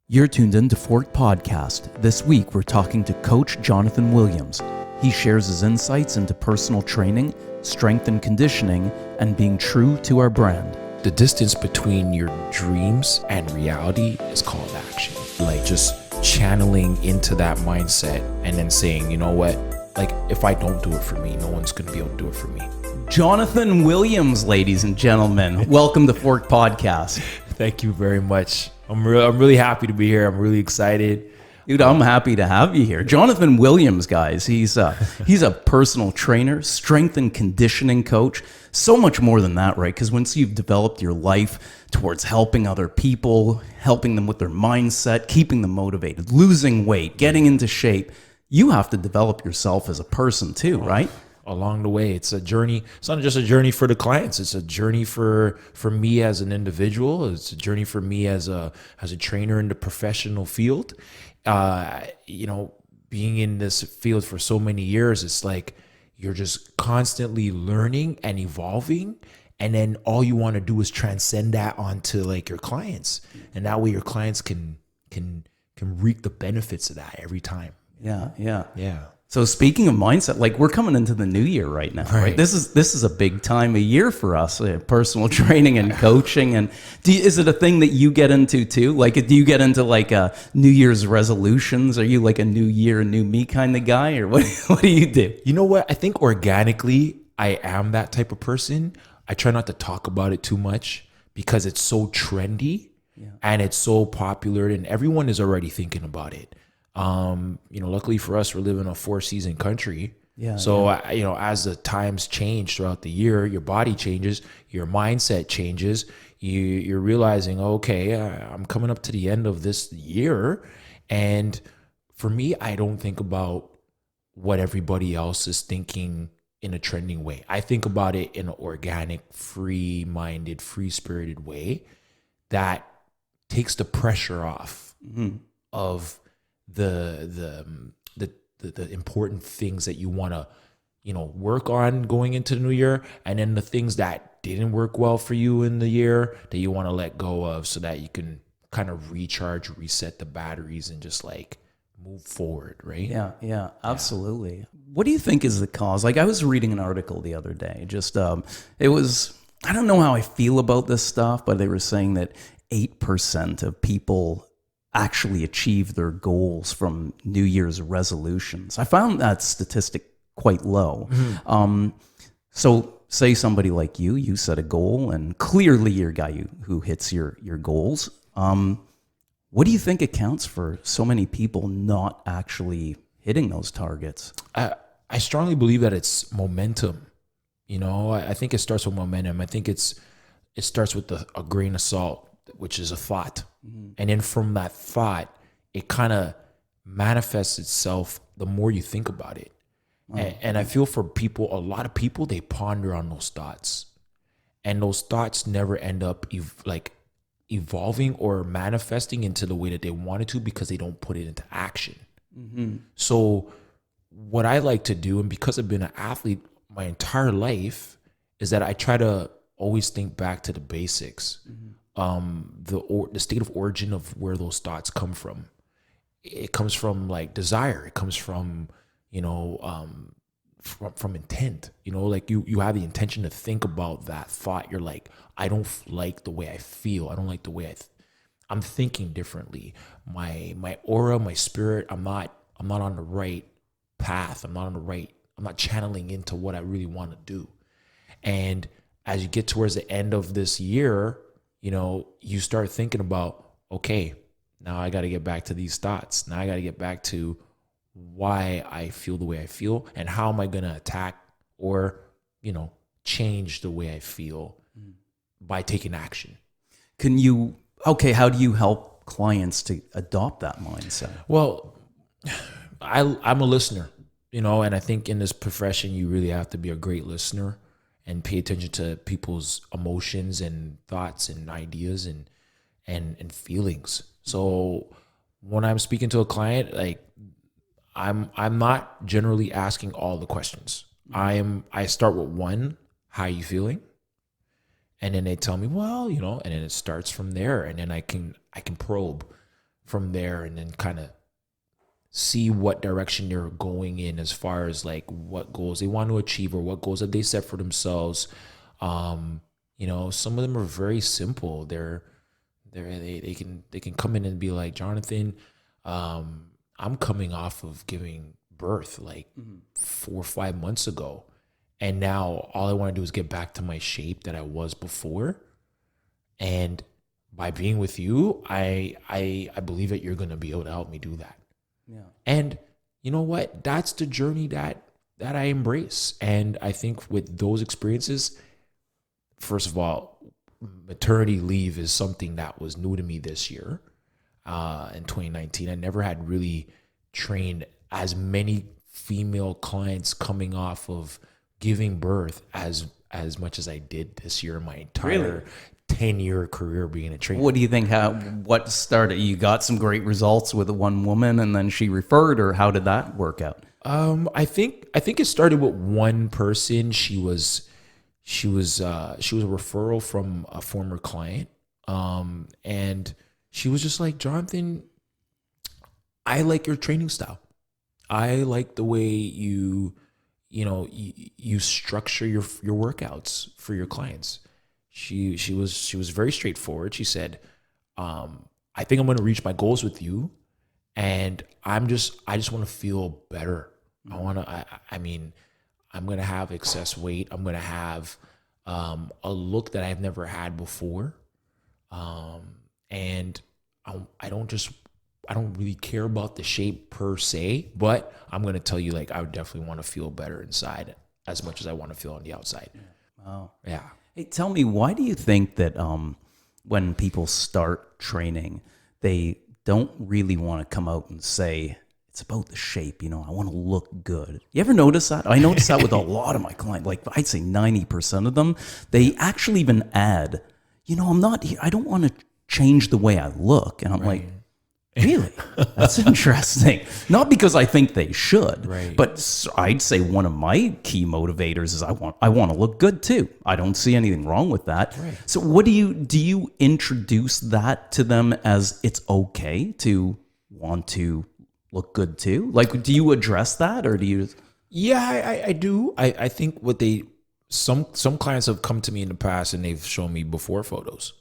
You're tuned in to Fork Podcast. This week, we're talking to Coach Jonathan Williams. He shares his insights into personal training, strength and conditioning, and being true to our brand. The distance between your dreams and reality is called action. Like just channeling into that mindset and then saying, you know what? Like if I don't do it for me, no one's going to be able to do it for me. Jonathan Williams, ladies and gentlemen. Welcome to Fork Podcast. Thank you very much. I'm really happy to be here. I'm really excited. Dude, I'm happy to have you here. Jonathan Williams, guys, he's a personal trainer, strength and conditioning coach. So much more than that, right? Because once you've developed your life towards helping other people, helping them with their mindset, keeping them motivated, losing weight, getting into shape, you have to develop yourself as a person too, right? Along the way, it's a journey. It's not just a journey for the clients. It's a journey for me as an individual. It's a journey for me as a trainer in the professional field. Being in this field for so many years, it's like you're just constantly learning and evolving. And then all you want to do is transcend that onto like your clients. And that way your clients can reap the benefits of that every time. Yeah. So speaking of mindset, like we're coming into the new year right now, right? This is a big time of year for us, personal training and coaching. And is it a thing that you get into too? Like, do you get into like New Year's resolutions? Are you like a new year, new me kind of guy, or what do you do? You know what? I think organically, I am that type of person. I try not to talk about it too much because it's so trendy and it's so popular and everyone is already thinking about it. Luckily for us, we're living in a 4-season country. As the times change throughout the year, your body changes, your mindset changes. You're realizing, okay, I'm coming up to the end of this year. And for me, I don't think about what everybody else is thinking in a trending way. I think about it in an organic, free-minded, free-spirited way that takes the pressure off of the important things that you want to, work on going into the new year, and then the things that didn't work well for you in the year that you want to let go of so that you can kind of recharge, reset the batteries and just like move forward, right? Yeah, absolutely. Yeah. What do you think is the cause? Like I was reading an article the other day, it was, I don't know how I feel about this stuff, but they were saying that 8% of people actually achieve their goals from New Year's resolutions. I found that statistic quite low. So say somebody like you set a goal and clearly you're a guy who hits your goals. What do you think accounts for so many people not actually hitting those targets? I strongly believe that it's momentum. I think it starts with momentum. I think it starts with a grain of salt, which is a thought. And then from that thought, it kind of manifests itself the more you think about it. And I feel for people, a lot of people, they ponder on those thoughts. And those thoughts never end up evolving or manifesting into the way that they wanted to because they don't put it into action. So what I like to do, and because I've been an athlete my entire life, is that I try to always think back to the basics. The state of origin of where those thoughts come from. It comes from like desire. It comes from, from intent. Like you have the intention to think about that thought. You're like, I don't like the way I feel. I don't like the way I'm thinking differently. My aura, my spirit, I'm not on the right path. I'm not channeling into what I really want to do. And as you get towards the end of this year, you start thinking about, okay, now I got to get back to these thoughts. Now I got to get back to why I feel the way I feel and how am I going to attack or, change the way I feel by taking action. How do you help clients to adopt that mindset? Well, I'm a listener, and I think in this profession, you really have to be a great listener and pay attention to people's emotions and thoughts and ideas and feelings. So when I'm speaking to a client, like I'm not generally asking all the questions. I start with one, how are you feeling? And then they tell me, well, and then it starts from there. And then I can probe. from there, and then kind of see what direction they're going in as far as like what goals they want to achieve or what goals that they set for themselves. Some of them are very simple. They can come in and be like, Jonathan, I'm coming off of giving birth like 4 or 5 months ago, and now all I want to do is get back to my shape that I was before. And by being with you, I believe that you're gonna be able to help me do that. Yeah. And you know what? That's the journey that I embrace. And I think with those experiences, first of all, maternity leave is something that was new to me this year. In 2019, I never had really trained as many female clients coming off of giving birth as much as I did this year in my entire 10-year career being a trainer. What do you think? What started? You got some great results with one woman, and then she referred, or how did that work out? I think it started with one person. She was a referral from a former client, and she was just like, Jonathan, I like your training style. I like the way you structure your workouts for your clients. She was very straightforward. She said, I think I'm going to reach my goals with you, and I just want to feel better. I'm going to have excess weight. I'm going to have a look that I've never had before. And I don't really care about the shape per se, but I'm going to tell you, like, I would definitely want to feel better inside as much as I want to feel on the outside. Wow. Yeah. Hey, tell me, why do you think that when people start training, they don't really want to come out and say, it's about the shape, I want to look good. You ever notice that? I notice that with a lot of my clients, like I'd say 90% of them, they actually even add, I don't want to change the way I look. And I'm like, really? That's interesting. Not because I think they should, but I'd say one of my key motivators is I want to look good too. I don't see anything wrong with that. Right. So what do you introduce that to them as it's okay to want to look good too? Like, do you address that, or do you? Yeah, I do. I think some clients have come to me in the past and they've shown me before photos.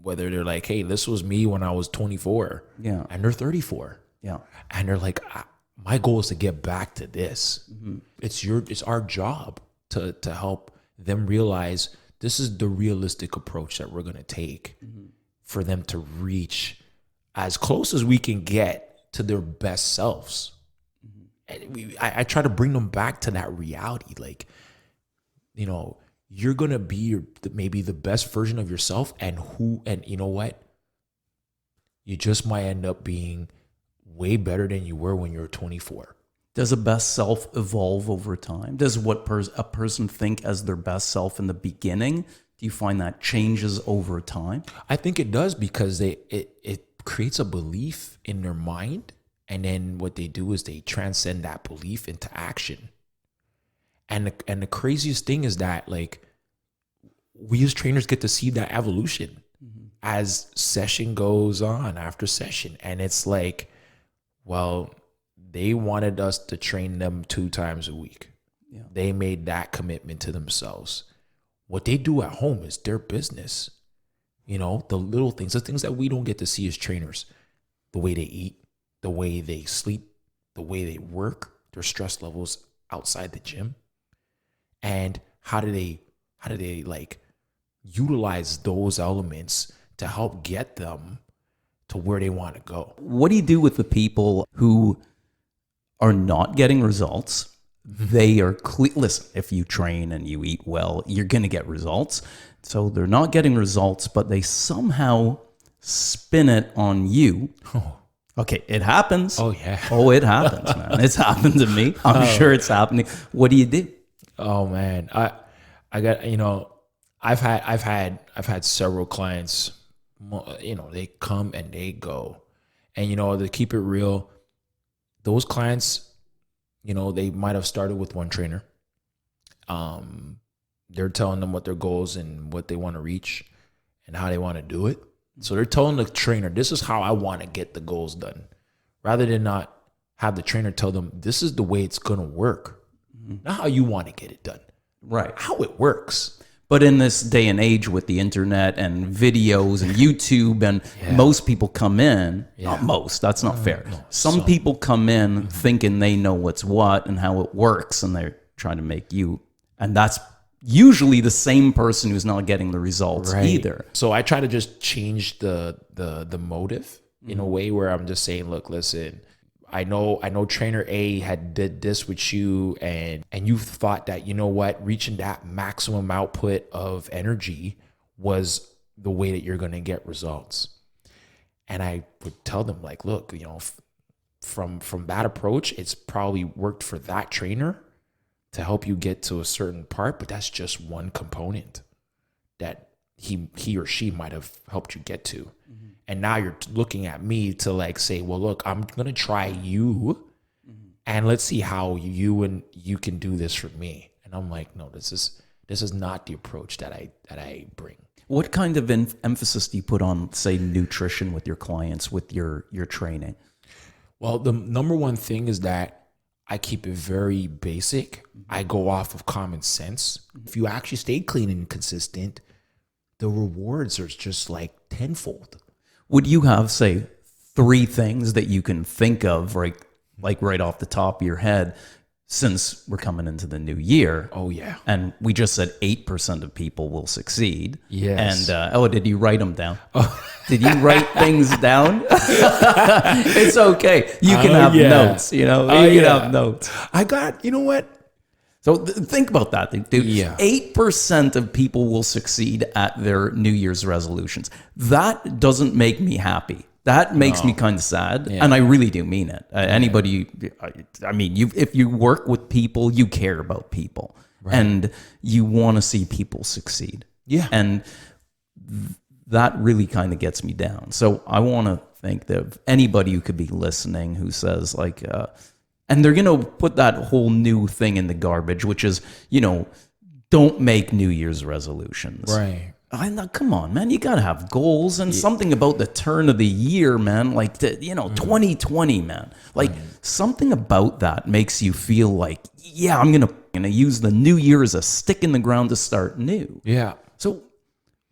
Whether they're like, hey, this was me when I was 24, and they're 34, and they're like, my goal is to get back to this. It's our job to help them realize this is the realistic approach that we're going to take for them to reach as close as we can get to their best selves. And I try to bring them back to that reality, like, you're going to be maybe the best version of yourself, and you know what? You just might end up being way better than you were when you were 24. Does a best self evolve over time? Does what a person think as their best self in the beginning, do you find that changes over time? I think it does, because it creates a belief in their mind, and then what they do is they transcend that belief into action. And the craziest thing is that, like, we as trainers get to see that evolution as session goes on after session. And it's like, well, they wanted us to train them 2 times a week. Yeah. They made that commitment to themselves. What they do at home is their business. The little things, the things that we don't get to see as trainers, the way they eat, the way they sleep, the way they work, their stress levels outside the gym. And how do they like utilize those elements to help get them to where they want to go? What do you do with the people who are not getting results? They are listen, if you train and you eat well, you're going to get results. So they're not getting results, but they somehow spin it on you. Oh. Okay, it happens. Oh yeah. Oh, it happens, man. It's happened to me. I'm sure it's happening. What do you do? Oh man, I got, I've had several clients, they come and they go, and to keep it real, those clients, they might have started with one trainer. They're telling them what their goals and what they want to reach and how they want to do it. So they're telling the trainer, this is how I want to get the goals done, rather than not have the trainer tell them, this is the way it's going to work. Not how you want to get it done. Right. How it works. But in this day and age with the internet and videos and YouTube, and most people come in, not most, that's not fair. Some people come in thinking they know what's what and how it works, and they're trying to make you, and that's usually the same person who's not getting the results either. So I try to just change the motive in a way where I'm just saying, look, listen, I know trainer A had did this with you, and you thought that, you know what, reaching that maximum output of energy was the way that you're going to get results. And I would tell them, like, look, you know, from that approach, it's probably worked for that trainer to help you get to a certain part, but that's just one component that he or she might have helped you get to. And now you're looking at me to like say, well, look, I'm going to try you and let's see how you can do this for me. And I'm like, no, this is not the approach that I bring. What kind of emphasis do you put on, say, nutrition with your clients, with your training? Well, the number one thing is that I keep it very basic. I go off of common sense. If you actually stay clean and consistent, the rewards are just like tenfold. Would you have, say, 3 things that you can think of, right, like right off the top of your head, since we're coming into the new year? Oh, yeah. And we just said 8% of people will succeed. Yes. And, did you write them down? Oh. Did you write things down? It's okay. You can have notes, you know? You can have notes. I got, you know what? So think about that, dude. Yeah. 8% of people will succeed at their New Year's resolutions. That doesn't make me happy. That makes me kind of sad, and I really do mean it. Anybody, I mean, if you work with people, you care about people, and you want to see people succeed. Yeah. And that really kind of gets me down. So I want to think that anybody who could be listening who says like, and they're going to put that whole new thing in the garbage, which is, you know, don't make New Year's resolutions. Right. Come on, man. You got to have goals and something about the turn of the year, man. Like, 2020, man. Like, something about that makes you feel like, yeah, I'm going to use the new year as a stick in the ground to start new. Yeah. So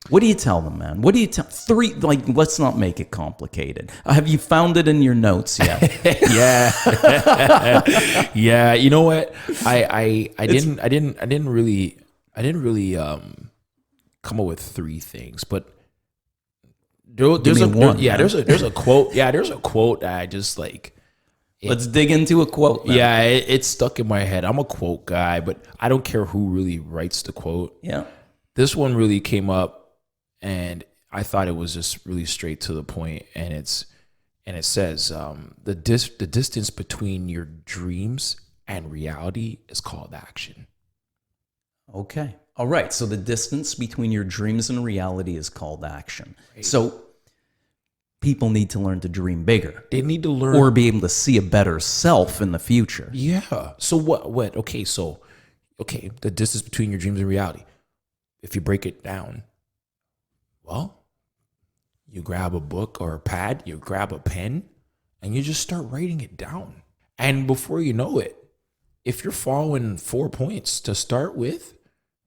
what do you tell them, man? What do you tell? 3, like, let's not make it complicated. Have you found it in your notes yet? Yeah. Yeah. You know what? I didn't really come up with 3 things, but there's a quote. Yeah. There's a quote that I just like. Let's dig into a quote, man. Yeah. It's stuck in my head. I'm a quote guy, but I don't care who really writes the quote. Yeah. This one really came up, and I thought it was just really straight to the point. And it says, the distance between your dreams and reality is called action. Okay. All right. So the distance between your dreams and reality is called action. Right. So people need to learn to dream bigger. They need to learn, or be able to see a better self in the future. Yeah. So what? Okay. So, the distance between your dreams and reality. If you break it down, well, you grab a book or a pad, you grab a pen, and you just start writing it down. And before you know it, if you're following 4 points to start with,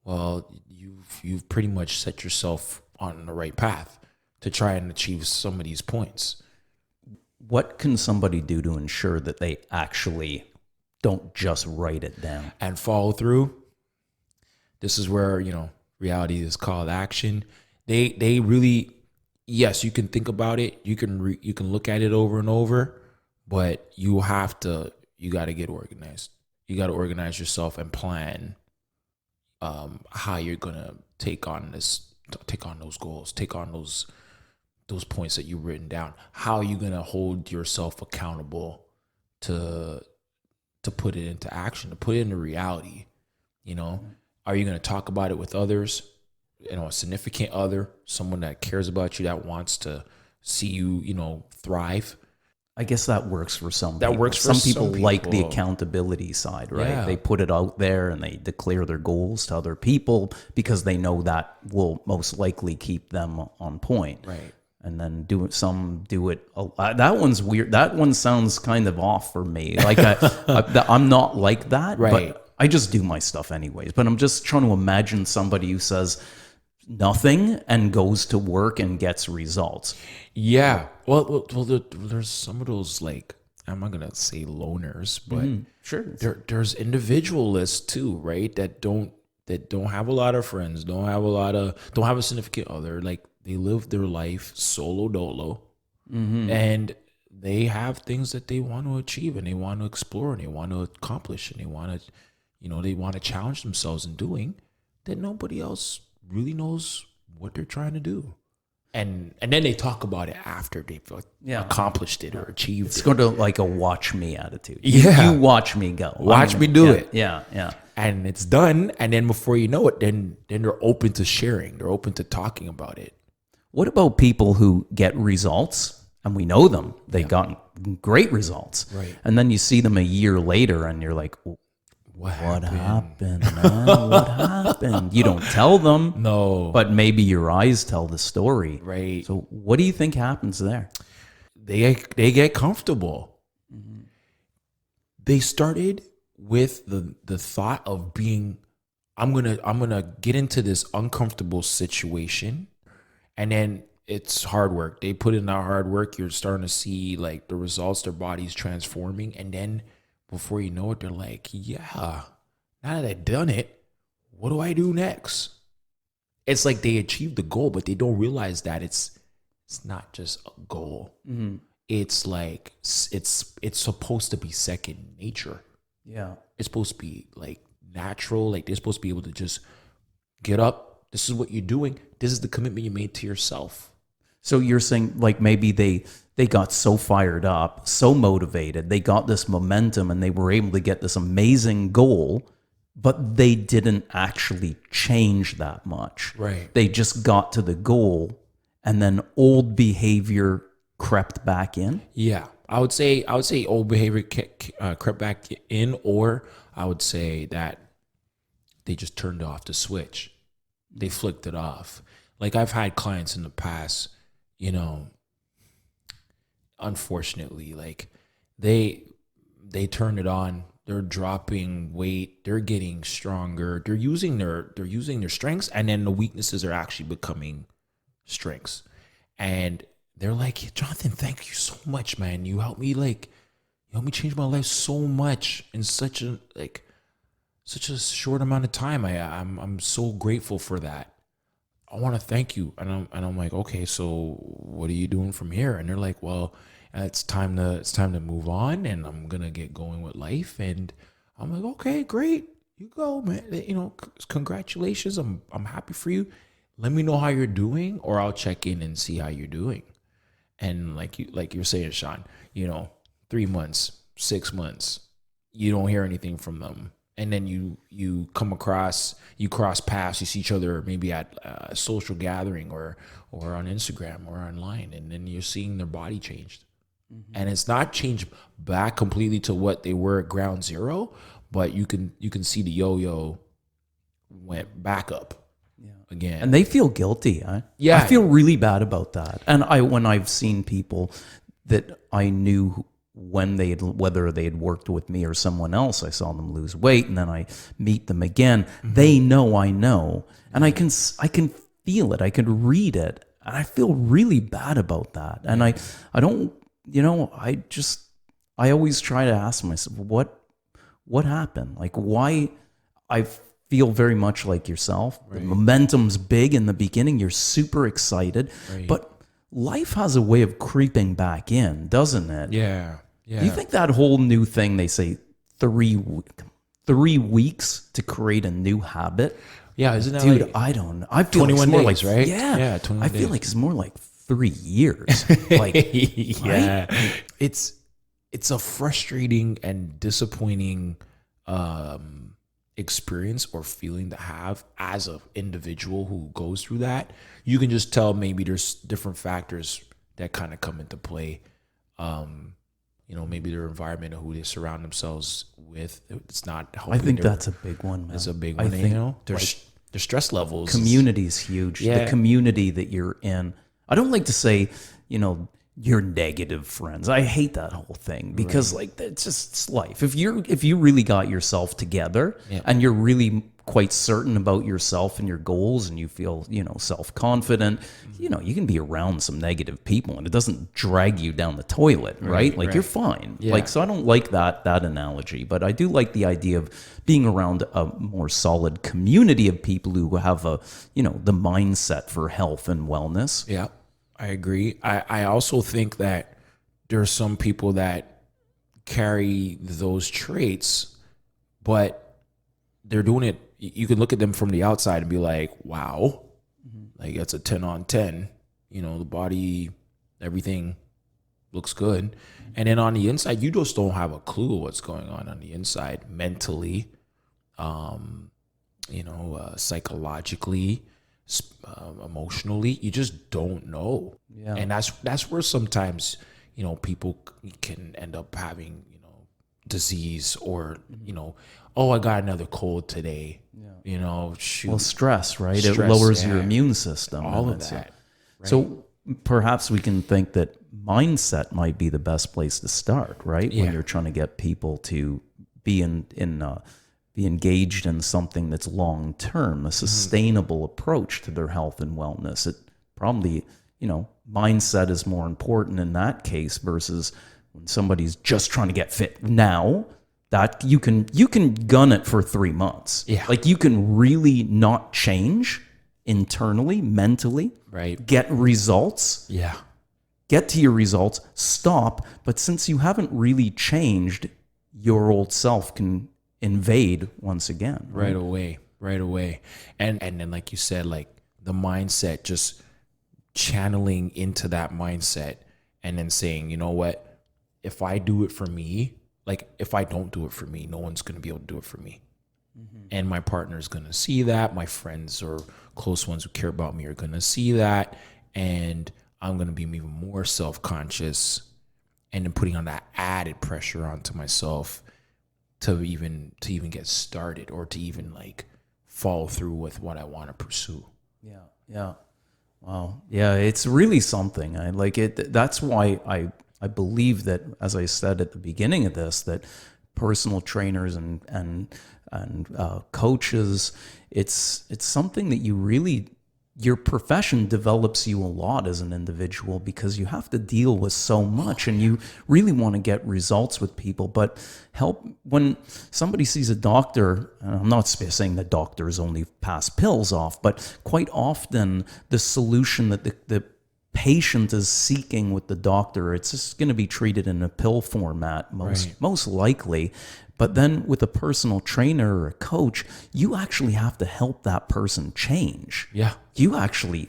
well, you've pretty much set yourself on the right path to try and achieve some of these points. What can somebody do to ensure that they actually don't just write it down and follow through? This is where, reality is called action. They really, yes, you can think about it. You can look at it over and over, but you got to get organized. You got to organize yourself and plan how you're going to take on those goals, take on those points that you've written down. How are you going to hold yourself accountable to put it into action, to put it into reality? Are you going to talk about it with others? A significant other, someone that cares about you, that wants to see you, thrive. I guess that works for some people. That works for some people. Like the accountability side, right? Yeah. They put it out there and they declare their goals to other people because they know that will most likely keep them on point. Right. and then do it. That one's weird. That one sounds kind of off for me. Like I'm not like that, Right. but I just do my stuff anyways. But I'm just trying to imagine somebody who says nothing and goes to work and gets results. Yeah. There's some of those, like, I'm not gonna say loners, but Sure. there's individualists too, right? That don't have a lot of friends, don't have a significant other. Like, they live their life solo dolo, and they have things that they want to achieve and they want to explore and they want to accomplish and they want to, they want to challenge themselves in doing that nobody else really knows what they're trying to do. And then they talk about it after they've accomplished it or achieved It's it. going to like a watch me attitude. Yeah. You watch me go. Watch me do it. Yeah, yeah. And it's done. And then before you know it, then they're open to sharing. They're open to talking about it. What about people who get results and we know them? They got great results. Right. And then you see them a year later and you're like, What happened, man? What happened? You don't tell them. No. But maybe your eyes tell the story. Right. So what do you think happens there? They get comfortable. They started with the thought of being, I'm gonna get into this uncomfortable situation, and then it's hard work. They put in that hard work. You're starting to see like the results. Their body's transforming, and then before you know it, they're like, yeah, now that I've done it, what do I do next? It's like they achieved the goal, but they don't realize that it's not just a goal. It's like it's supposed to be second nature. Yeah. It's supposed to be like natural. Like, they're supposed to be able to just get up. This is what you're doing. This is the commitment you made to yourself. So you're saying like maybe they got so fired up, so motivated, they got this momentum and they were able to get this amazing goal, but they didn't actually change that much. Right. They just got to the goal and then old behavior crept back in. Yeah, I would say old behavior crept back in, or I would say that they just turned off the switch. They flicked it off. Like, I've had clients in the past, unfortunately, like they turn it on. They're dropping weight. They're getting stronger. They're using their strengths, and then the weaknesses are actually becoming strengths. And they're like, Jonathan, thank you so much, man. You helped me change my life so much in such a short amount of time. I'm so grateful for that. I want to thank you. And I'm like, okay, so what are you doing from here? And they're like, well, it's time to move on, and I'm gonna get going with life. And I'm like, okay, great, you go, man. Congratulations. I'm happy for you. Let me know how you're doing, or I'll check in and see how you're doing. And like you're saying, Sean, 3 months, 6 months, you don't hear anything from them. And then you cross paths, you see each other maybe at a social gathering or on Instagram or online, and then you're seeing their body changed. And it's not changed back completely to what they were at ground zero, but you can see the yo-yo went back up again. And they feel guilty. Yeah. I feel really bad about that. And when I've seen people that I knew whether they had worked with me or someone else, I saw them lose weight, and then I meet them again. They know I know, and I can feel it. I can read it, and I feel really bad about that. And I don't, I always try to ask myself, what happened? Like, why? I feel very much like yourself. Right. The momentum's big in the beginning. You're super excited, but life has a way of creeping back in, doesn't it? Yeah. Yeah. Do you think that whole new thing they say 3 weeks to create a new habit? Yeah, isn't that dude? like, I don't know. I feel 21 like it's more days, like, right? Yeah, 21 I feel days. like it's more like 3 years. Like, yeah, right? It's a frustrating and disappointing experience or feeling to have as an individual who goes through that. You can just tell maybe there's different factors that kind of come into play. Maybe their environment or who they surround themselves with. It's not helping. I think that's a big one, man. It's a big one. Their stress levels. Community is huge. Yeah. The community that you're in. I don't like to say, you're negative friends. I hate that whole thing because like it's life. If you really got yourself together and you're really quite certain about yourself and your goals and you feel, self-confident, you can be around some negative people and it doesn't drag you down the toilet, right? Like you're fine. Like, so I don't like that analogy, but I do like the idea of being around a more solid community of people who have the mindset for health and wellness. Yeah, I agree. I also think that there are some people that carry those traits, but they're doing it. You can look at them from the outside and be like, wow, like that's a 10 on 10. The body, everything looks good. And then on the inside, you just don't have a clue what's going on the inside mentally, psychologically, emotionally. You just don't know. Yeah. And that's where sometimes, people can end up having, disease or, oh, I got another cold today. Shoot. Well, stress, right? Stress, it lowers your immune system. All of that. Right? So perhaps we can think that mindset might be the best place to start, right? When you're trying to get people to be be engaged in something that's long term, a sustainable approach to their health and wellness. It probably, mindset is more important in that case versus when somebody's just trying to get fit now. That you can gun it for 3 months. Yeah. Like you can really not change internally, mentally. Right. Get results. Yeah. Get to your results, stop. But since you haven't really changed, your old self can invade once again. Right away. And then like you said, like the mindset, just channeling into that mindset and then saying, you know what, if I do it for me, like if I don't do it for me, no one's going to be able to do it for me. And my partner is going to see that. My friends or close ones who care about me are going to see that. And I'm going to be even more self-conscious and then putting on that added pressure onto myself to even get started or to even like follow through with what I want to pursue. Yeah. Wow. Yeah, it's really something. I like it. That's why I believe that, as I said at the beginning of this, that personal trainers and coaches, it's something that your profession develops you a lot as an individual because you have to deal with so much and you really want to get results with people. But when somebody sees a doctor, and I'm not saying that doctors only pass pills off, but quite often the solution that the patient is seeking with the doctor, it's just going to be treated in a pill format most likely. But then with a personal trainer or a coach, you actually have to help that person change. Yeah. You actually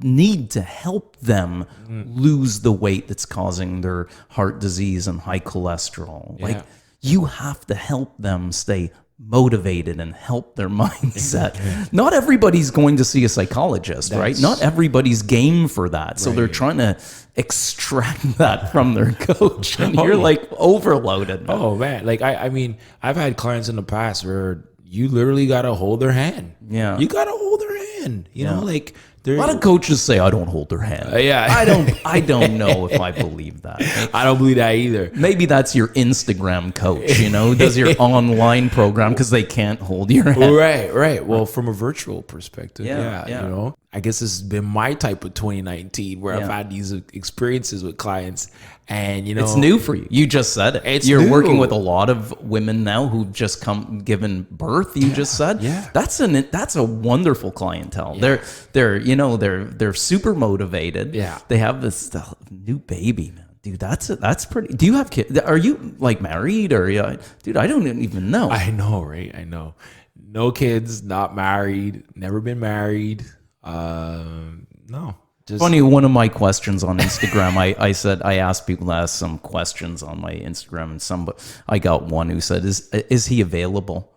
need to help them lose the weight that's causing their heart disease and high cholesterol. Yeah. Like you have to help them stay motivated and help their mindset. Not everybody's going to see a psychologist, right? Not everybody's game for that. So they're trying to extract that from their coach and you're like overloaded. Man. Oh man. Like I mean, I've had clients in the past where you literally got to hold their hand. Yeah. You got to hold their hand, you know, like a lot of coaches say I don't hold their hand. I don't know if I believe that. I don't believe that either. Maybe that's your Instagram coach, who does your online program because they can't hold your hand. Right. Well, from a virtual perspective, I guess this has been my type of 2019 where I've had these experiences with clients. And it's new for you. You just said it. You're working with a lot of women now who've just given birth. You just said, that's a wonderful clientele. Yeah. They're super motivated. Yeah, they have this new baby, man. Dude, that's pretty. Do you have kids? Are you like married or dude? I don't even know. I know, right? I know. No kids, not married, never been married. No. Funny, one of my questions on Instagram, I asked people to ask some questions on my Instagram, and I got one who said, "Is he available?"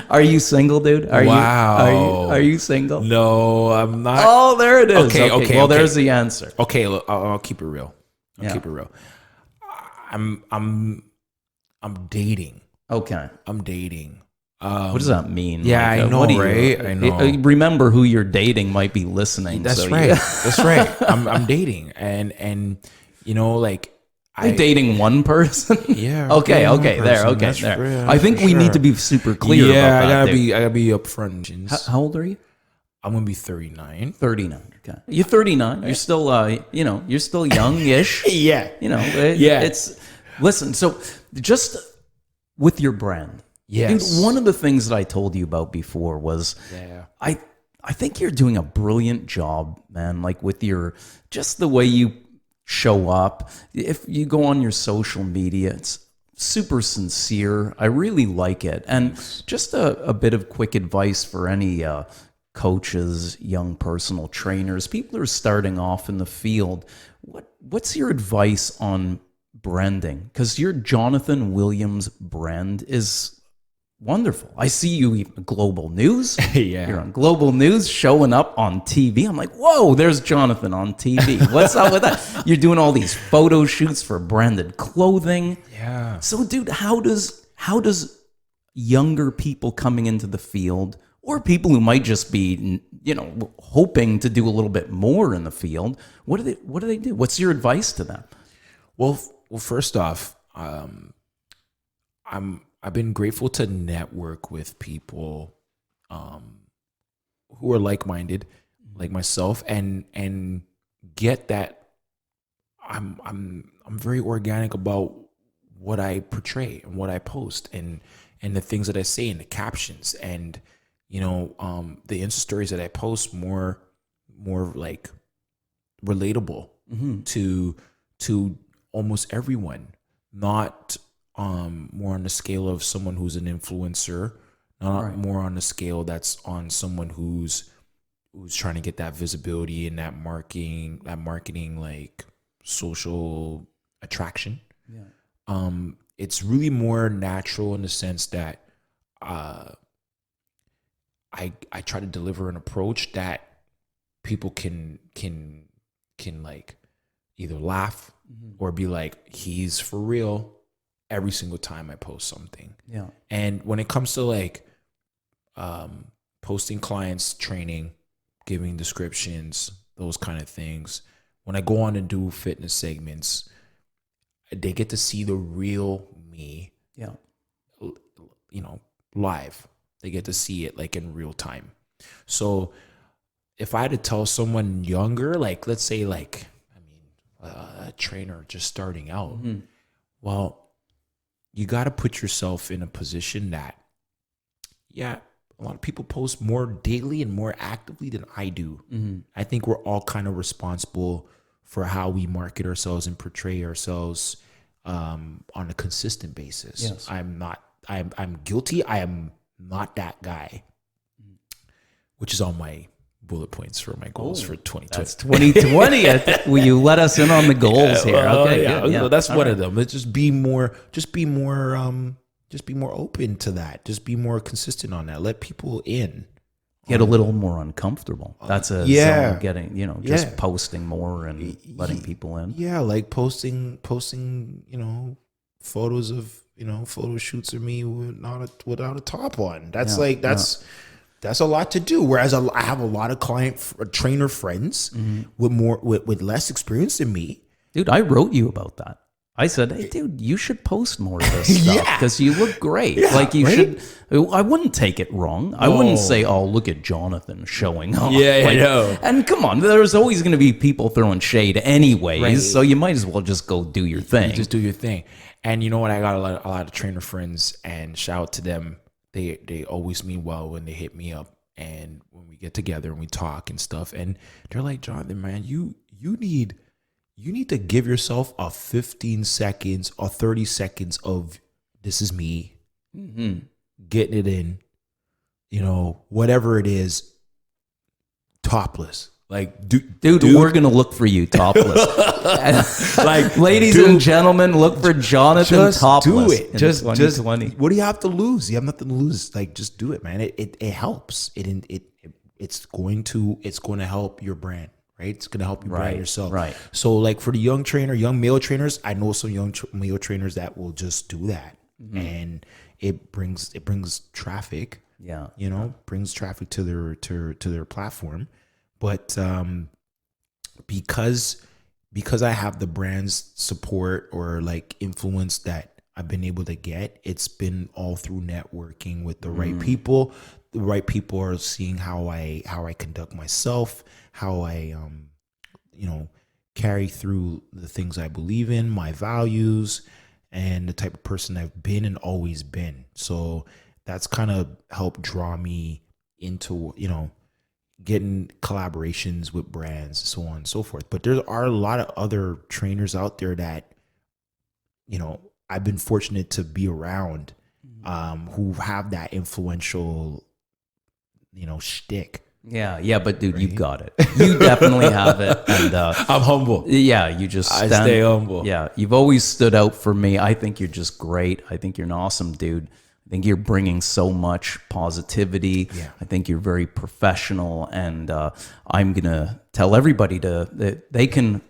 Are you single, dude? Are you single? No, I'm not. Oh, there it is. Okay. Well, there's the answer. Okay, look, I'll keep it real. Keep it real. I'm dating. Okay. I'm dating. What does that mean? Yeah, I know, what do right? I know. Remember who you're dating might be listening. That's so right. You, That's right. I'm dating, and you know, like are dating one person? Yeah. Okay. dating one Okay. There. person. Okay. That's There. for- I think for we need sure. to be super clear Yeah, about that. I gotta be upfront. How old are you? I'm gonna be 39. 39. Okay. You're 39. You're still, you're still young-ish. Yeah. Yeah. It's listen. So just with your brand, Yes. dude, one of the things that I told you about before was, Yeah. I think you're doing a brilliant job, man. Like with your just the way you show up. If you go on your social media, it's super sincere. I really like it. And just a bit of quick advice for any coaches, young personal trainers, people who are starting off in the field. What's your advice on branding? Because your Jonathan Williams brand is wonderful. I see you even Global News. Yeah. You're on Global News showing up on TV. I'm like, whoa, there's Jonathan on TV. What's up with that? You're doing all these photo shoots for branded clothing. Yeah. So, dude, how does younger people coming into the field, or people who might just be, hoping to do a little bit more in the field, what do they do? What's your advice to them? Well, first off, I've been grateful to network with people who are like-minded, like myself, and get that I'm very organic about what I portray and what I post and the things that I say in the captions and the Insta stories that I post more like relatable to almost everyone, not more on the scale of someone who's an influencer, not more on the scale that's on someone who's trying to get that visibility and that marketing like social attraction. Yeah. It's really more natural in the sense that I try to deliver an approach that people can like either laugh or be like, he's for real every single time I post something. Yeah. And when it comes to like posting clients, training, giving descriptions, those kind of things, when I go on and do fitness segments, they get to see the real me. Yeah. Live. They get to see it like in real time. So if I had to tell someone younger, like let's say like, a trainer just starting out, well, you got to put yourself in a position that, a lot of people post more daily and more actively than I do. I think we're all kind of responsible for how we market ourselves and portray ourselves on a consistent basis. Yes. I'm guilty. I am not that guy, which is on my bullet points for my goals for 2020. That's 2020. Will you let us in on the goals here? Okay, good. Yeah. That's one of them. Let's just be more open to that. Just be more consistent on that. Let people in. Get a little more uncomfortable. That's a zone getting, just posting more and letting people in. Yeah, like posting, photos of, photo shoots of me without a top on. That's that's a lot to do. Whereas I have a lot of trainer friends with less experience than me. Dude, I wrote you about that. I said, hey, dude, you should post more of this stuff because you look great. Like you should. I wouldn't take it wrong. I wouldn't say, oh, look at Jonathan showing off. Yeah, like, I know. And come on, there's always going to be people throwing shade anyways. Right. So you might as well just go do your thing. Just do your thing. And you know what? I got a lot of trainer friends, and shout out to them. They always mean well when they hit me up, and when we get together and we talk and stuff. And they're like, Jonathan, man, you need to give yourself a 15 seconds or 30 seconds of this is me getting it in, whatever it is, topless. Like, dude, we're going to look for you topless. Like, ladies and gentlemen, look for Jonathan just topless. Do it. Just 2020. What do you have to lose? You have nothing to lose. Like, just do it, man. It helps. It's going to help your brand. Right? It's going to help you brand yourself. Right. So like for the young male trainers, I know some young male trainers that will just do that. And it brings traffic. Yeah. Brings traffic to their platform. But because I have the brand's support or like influence that I've been able to get, it's been all through networking with the right people. The right people are seeing how I conduct myself, how I carry through the things I believe in, my values, and the type of person I've been and always been. So that's kind of helped draw me into, getting collaborations with brands, so on and so forth. But there are a lot of other trainers out there that, I've been fortunate to be around, who have that influential, shtick. Yeah, but dude, you've got it. You definitely have it, and I'm humble. yeah, you just I stay humble. Yeah, you've always stood out for me. I think you're just great. I think you're an awesome dude. I think you're bringing so much positivity. Yeah. I think you're very professional, and I'm gonna tell everybody that they can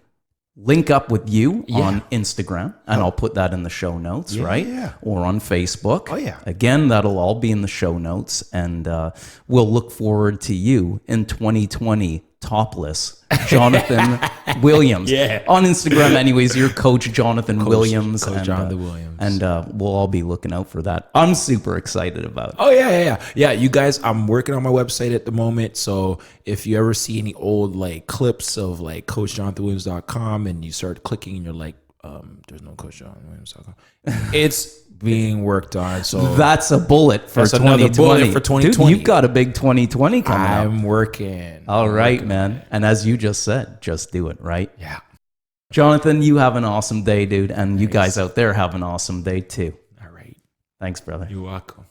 link up with you on Instagram, and I'll put that in the show notes, right? Yeah. Or on Facebook. Oh, yeah. Again, that'll all be in the show notes, and we'll look forward to you in 2020 topless Jonathan Williams. Yeah. On Instagram, anyways, you're Coach Jonathan Williams. Coach Jonathan Williams. And we'll all be looking out for that. I'm super excited about it. Oh, yeah. You guys, I'm working on my website at the moment. So if you ever see any old like clips of like CoachJonathanWilliams.com and you start clicking and you're like, there's no CoachJonathanWilliams.com, it's being worked on. So that's a bullet for that's another 2020. bullet for 2020. Dude, you've got a big 2020 coming up. I'm working. All right, man. And as you just said, just do it, right? Yeah. Jonathan, you have an awesome day, dude. And you guys out there have an awesome day too. All right. Thanks, brother. You're welcome.